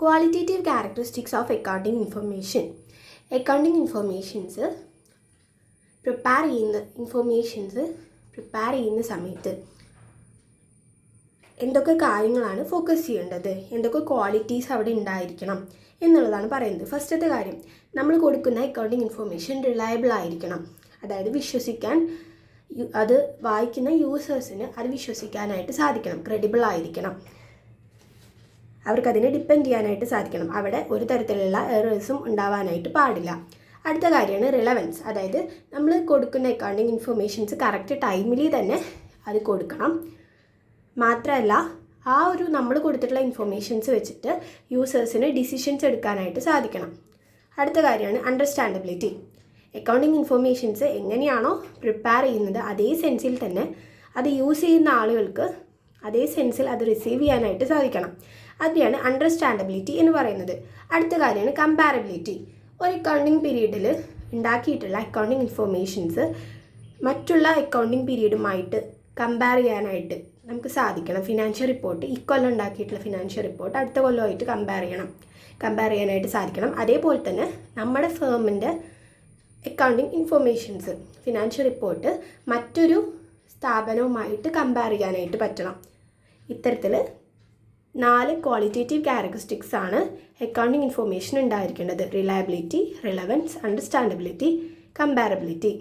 Qualitative characteristics of accounting information. Accounting prepare ചെയ്യുന്ന സമയത്ത് എന്തൊക്കെ കാര്യങ്ങളാണ് ഫോക്കസ് ചെയ്യേണ്ടത്, എന്തൊക്കെ ക്വാളിറ്റീസ് അവിടെ ഉണ്ടായിരിക്കണം എന്നുള്ളതാണ് പറയുന്നത്. ഫസ്റ്റത്തെ കാര്യം, നമ്മൾ കൊടുക്കുന്ന അക്കൗണ്ടിങ് ഇൻഫർമേഷൻ റിലയബിൾ ആയിരിക്കണം. അതായത് അത് വായിക്കുന്ന യൂസേഴ്സിന് അത് വിശ്വസിക്കാനായിട്ട് സാധിക്കണം, ക്രെഡിബിൾ ആയിരിക്കണം, അവർക്കതിനെ ഡിപ്പെൻഡ് ചെയ്യാനായിട്ട് സാധിക്കണം. അവിടെ ഒരു തരത്തിലുള്ള എറേഴ്സും ഉണ്ടാവാനായിട്ട് പാടില്ല. അടുത്ത കാര്യമാണ് റിലവൻസ്. അതായത് നമ്മൾ കൊടുക്കുന്ന അക്കൗണ്ടിങ് ഇൻഫർമേഷൻസ് കറക്റ്റ് ടൈമിൽ തന്നെ അത് കൊടുക്കണം. മാത്രമല്ല നമ്മൾ കൊടുത്തിട്ടുള്ള ഇൻഫർമേഷൻസ് വെച്ചിട്ട് യൂസേഴ്സിന് ഡിസിഷൻസ് എടുക്കാനായിട്ട് സാധിക്കണം. അടുത്ത കാര്യമാണ് അണ്ടർസ്റ്റാൻഡബിലിറ്റി. അക്കൗണ്ടിങ് ഇൻഫർമേഷൻസ് എങ്ങനെയാണോ പ്രിപ്പയർ ചെയ്യുന്നത് അതേ സെൻസിൽ തന്നെ അത് യൂസ് ചെയ്യുന്ന ആളുകൾക്ക് അതേ സെൻസിൽ അത് റിസീവ് ചെയ്യാനായിട്ട് സാധിക്കണം. അതിനെയാണ് അണ്ടർസ്റ്റാൻഡബിലിറ്റി എന്ന് പറയുന്നത്. അടുത്ത കാര്യമാണ് കമ്പാരബിലിറ്റി. ഒരു അക്കൗണ്ടിങ് പീരീഡിൽ ഉണ്ടാക്കിയിട്ടുള്ള അക്കൗണ്ടിങ് ഇൻഫർമേഷൻസ് മറ്റുള്ള അക്കൗണ്ടിങ് പീരീഡുമായിട്ട് കമ്പയർ ചെയ്യാനായിട്ട് നമുക്ക് സാധിക്കണം. ഫിനാൻഷ്യൽ റിപ്പോർട്ട് ഇക്കൊല്ലം ഉണ്ടാക്കിയിട്ടുള്ള ഫിനാൻഷ്യൽ റിപ്പോർട്ട് അടുത്ത കൊല്ലമായിട്ട് കമ്പയർ ചെയ്യാനായിട്ട് സാധിക്കണം. അതേപോലെ തന്നെ നമ്മുടെ ഫേമിൻ്റെ അക്കൗണ്ടിങ് ഇൻഫർമേഷൻസ് ഫിനാൻഷ്യൽ റിപ്പോർട്ട് മറ്റൊരു സ്ഥാപനവുമായിട്ട് കമ്പയർ ചെയ്യാനായിട്ട് പറ്റണം. ഇത്തരത്തിൽ 4 ക്വാളിറ്റേറ്റീവ് ക്യാരക്ടറിസ്റ്റിക്സ് ആണ് അക്കൗണ്ടിങ് ഇൻഫർമേഷൻ ഉണ്ടായിരിക്കേണ്ടത്: റിലയബിലിറ്റി, റിലവൻസ്, അണ്ടർസ്റ്റാൻഡബിലിറ്റി, കമ്പാരബിലിറ്റി.